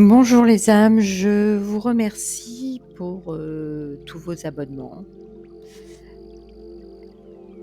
Bonjour les âmes, je vous remercie pour tous vos abonnements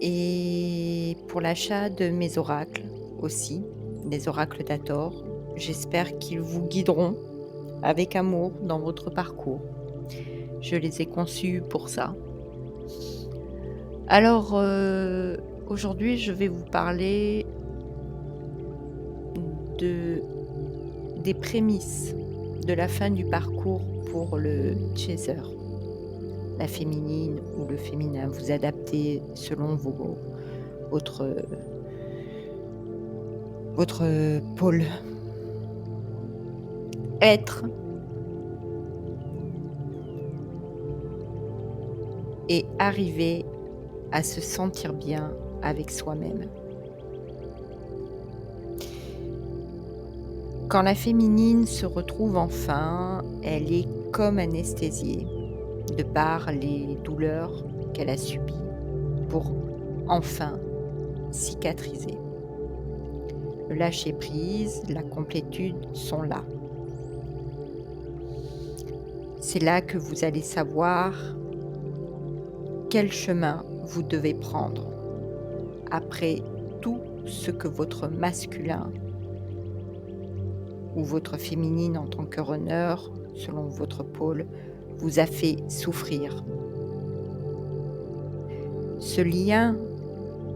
et pour l'achat de mes oracles aussi, les oracles d'Hathor. J'espère qu'ils vous guideront avec amour dans votre parcours. Je les ai conçus pour ça. Alors, aujourd'hui, je vais vous parler de des prémices de la fin du parcours pour le chaser. La féminine ou le féminin, vous adaptez selon votre pôle. Être et arriver à se sentir bien avec soi-même. Quand la féminine se retrouve enfin, elle est comme anesthésiée de par les douleurs qu'elle a subies pour enfin cicatriser. Le lâcher-prise, la complétude sont là. C'est là que vous allez savoir quel chemin vous devez prendre après tout ce que votre masculin ou votre féminine en tant que runner, selon votre pôle, vous a fait souffrir. Ce lien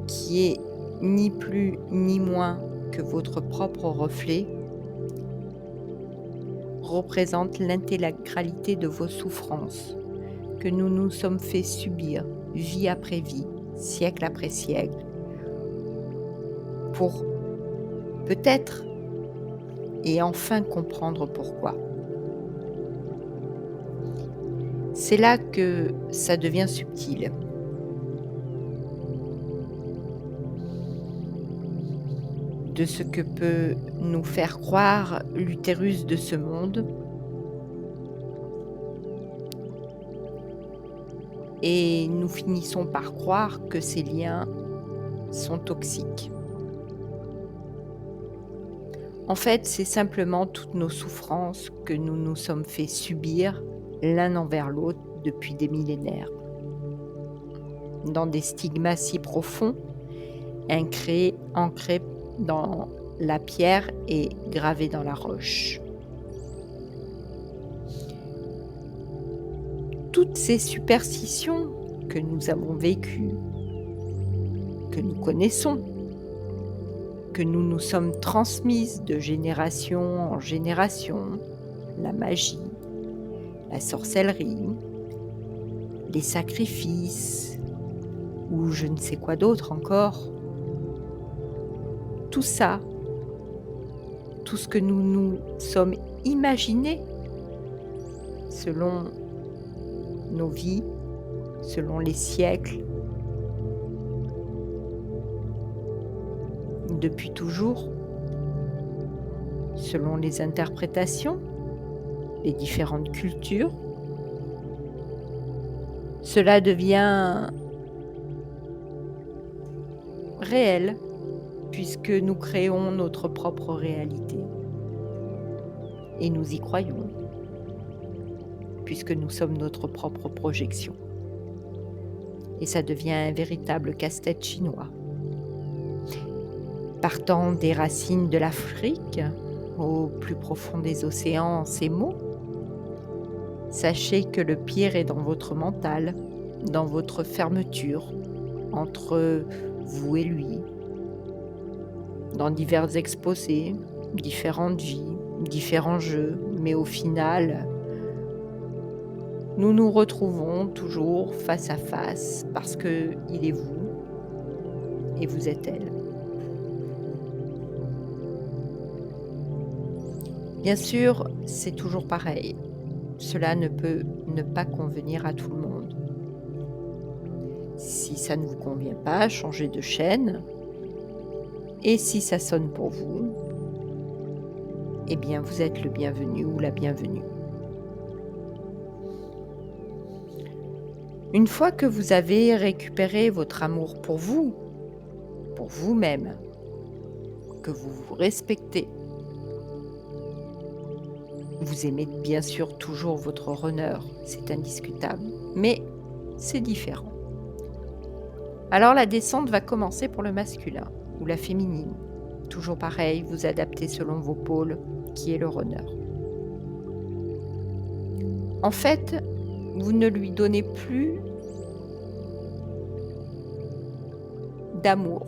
qui est ni plus ni moins que votre propre reflet représente l'intégralité de vos souffrances que nous nous sommes fait subir vie après vie, siècle après siècle, pour peut-être et enfin comprendre pourquoi. C'est là que ça devient subtil. De ce que peut nous faire croire l'utérus de ce monde et nous finissons par croire que ces liens sont toxiques. En fait, c'est simplement toutes nos souffrances que nous nous sommes fait subir l'un envers l'autre depuis des millénaires, dans des stigmas si profonds, ancrés dans la pierre et gravés dans la roche. Toutes ces superstitions que nous avons vécues, que nous connaissons, que nous nous sommes transmises de génération en génération, la magie, la sorcellerie, les sacrifices ou je ne sais quoi d'autre encore. Tout ça, tout ce que nous nous sommes imaginés selon nos vies, selon les siècles, depuis toujours, selon les interprétations, les différentes cultures, cela devient réel puisque nous créons notre propre réalité et nous y croyons puisque nous sommes notre propre projection. Et ça devient un véritable casse-tête chinois. Partant des racines de l'Afrique, au plus profond des océans, ces mots, sachez que le pire est dans votre mental, dans votre fermeture entre vous et lui, dans divers exposés, différentes vies, différents jeux, mais au final, nous nous retrouvons toujours face à face parce qu'il est vous et vous êtes elle. Bien sûr, c'est toujours pareil. Cela ne peut ne pas convenir à tout le monde. Si ça ne vous convient pas, changez de chaîne. Et si ça sonne pour vous, eh bien vous êtes le bienvenu ou la bienvenue. Une fois que vous avez récupéré votre amour pour vous-même, que vous vous respectez, Vous aimez bien sûr toujours votre runner, c'est indiscutable, mais c'est différent. Alors la descente va commencer pour le masculin ou la féminine. Toujours pareil, vous adaptez selon vos pôles, qui est le runner. En fait, vous ne lui donnez plus d'amour.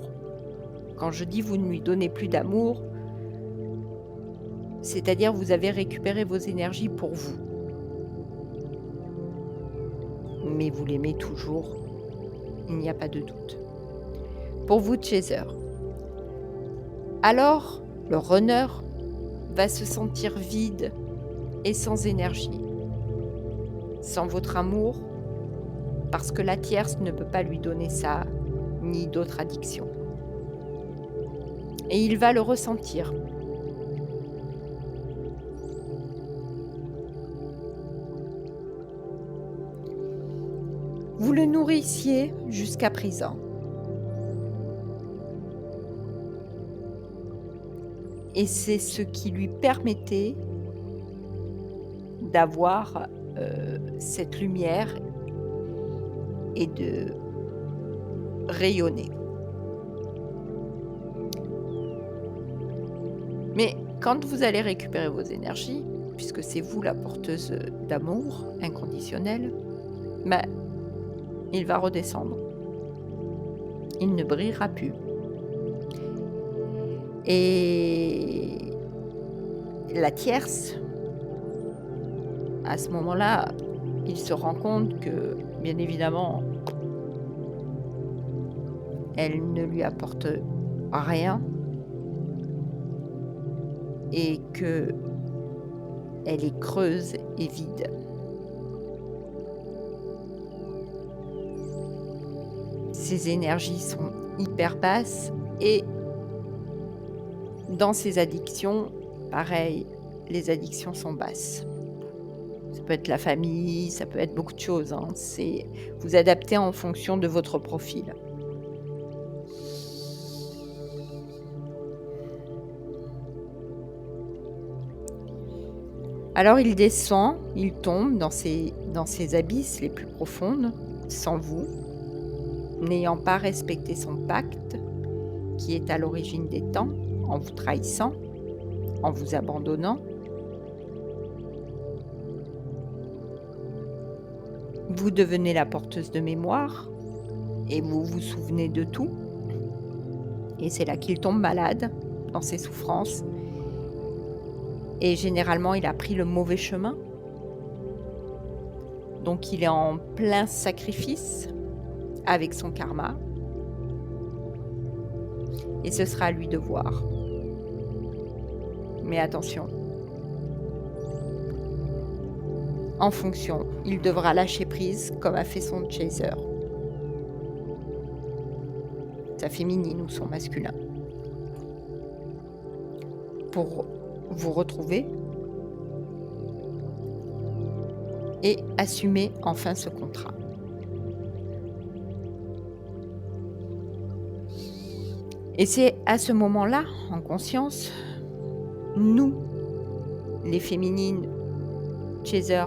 Quand je dis vous ne lui donnez plus d'amour, c'est-à-dire vous avez récupéré vos énergies pour vous. Mais vous l'aimez toujours, il n'y a pas de doute. Pour vous, chaser. Alors, le runner va se sentir vide et sans énergie, sans votre amour, parce que la tierce ne peut pas lui donner ça, ni d'autres addictions. Et il va le ressentir. Vous le nourrissiez jusqu'à présent. Et c'est ce qui lui permettait d'avoir, cette lumière et de rayonner. Mais quand vous allez récupérer vos énergies, puisque c'est vous la porteuse d'amour inconditionnel, bah, il va redescendre. Il ne brillera plus. Et la tierce, à ce moment-là, il se rend compte que, bien évidemment, elle ne lui apporte rien et qu'elle est creuse et vide. Ses énergies sont hyper basses et dans ses addictions, pareil, les addictions sont basses. Ça peut être la famille, ça peut être beaucoup de choses, hein. C'est vous adaptez en fonction de votre profil. Alors il descend, il tombe dans ces abysses les plus profondes, sans vous, n'ayant pas respecté son pacte, qui est à l'origine des temps, en vous trahissant, en vous abandonnant. Vous devenez la porteuse de mémoire et vous vous souvenez de tout. Et c'est là qu'il tombe malade, dans ses souffrances. Et généralement, il a pris le mauvais chemin. Donc il est en plein sacrifice avec son karma. Et ce sera à lui de voir. Mais attention. En fonction, il devra lâcher prise comme a fait son chaser. Sa féminine ou son masculin. Pour vous retrouver et assumer enfin ce contrat. Et c'est à ce moment-là, en conscience, nous, les féminines, chaser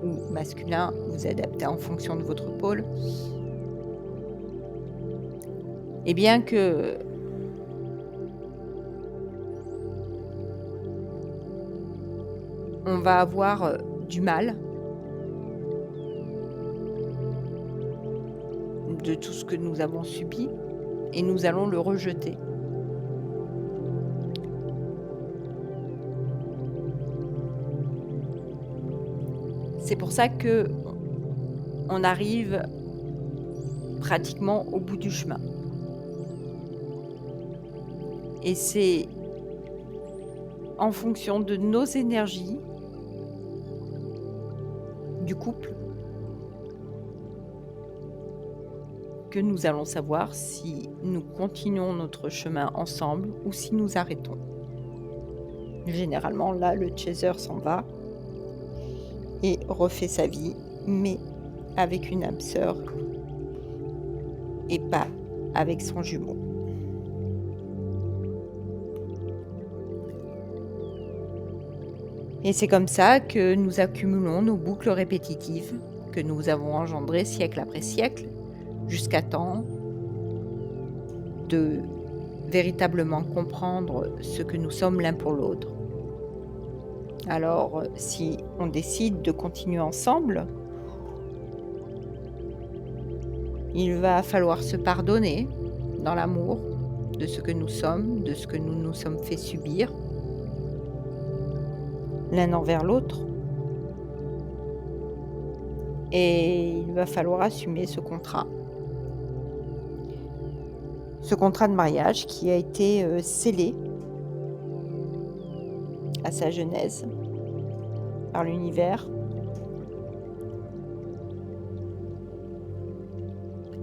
ou masculin, vous adaptez en fonction de votre pôle, et bien que on va avoir du mal de tout ce que nous avons subi et nous allons le rejeter. C'est pour ça que on arrive pratiquement au bout du chemin. Et c'est en fonction de nos énergies du couple que nous allons savoir si nous continuons notre chemin ensemble ou si nous arrêtons. Généralement, là, le chaser s'en va et refait sa vie, mais avec une âme sœur et pas avec son jumeau. Et c'est comme ça que nous accumulons nos boucles répétitives que nous avons engendrées siècle après siècle, jusqu'à temps de véritablement comprendre ce que nous sommes l'un pour l'autre. Alors, si on décide de continuer ensemble, il va falloir se pardonner dans l'amour de ce que nous sommes, de ce que nous nous sommes fait subir, l'un envers l'autre. Et il va falloir assumer ce contrat. Ce contrat de mariage qui a été scellé à sa genèse par l'univers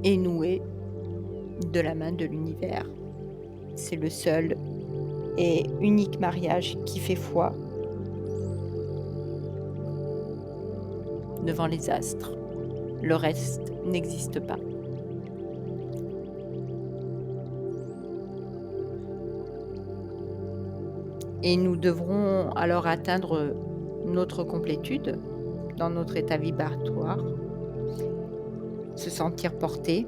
et noué de la main de l'univers. C'est le seul et unique mariage qui fait foi devant les astres. Le reste n'existe pas. Et nous devrons alors atteindre notre complétude dans notre état vibratoire, se sentir porté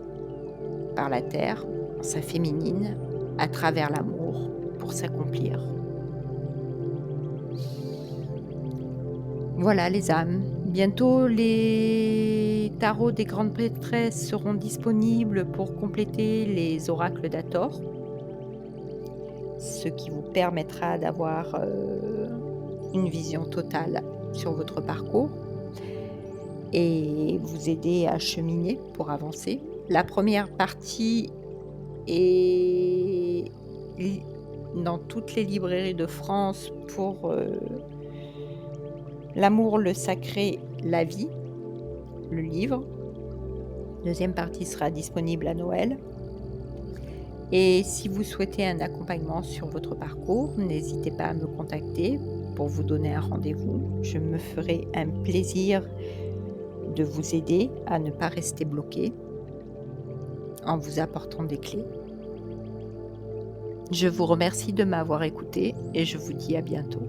par la Terre, en sa féminine, à travers l'amour, pour s'accomplir. Voilà les âmes. Bientôt les tarots des grandes prêtresses seront disponibles pour compléter les oracles d'Hathor, ce qui vous permettra d'avoir une vision totale sur votre parcours et vous aider à cheminer pour avancer. La première partie est dans toutes les librairies de France pour L'amour, le sacré, la vie, le livre. Deuxième partie sera disponible à Noël. Et si vous souhaitez un accompagnement sur votre parcours, n'hésitez pas à me contacter pour vous donner un rendez-vous. Je me ferai un plaisir de vous aider à ne pas rester bloqué en vous apportant des clés. Je vous remercie de m'avoir écouté et je vous dis à bientôt.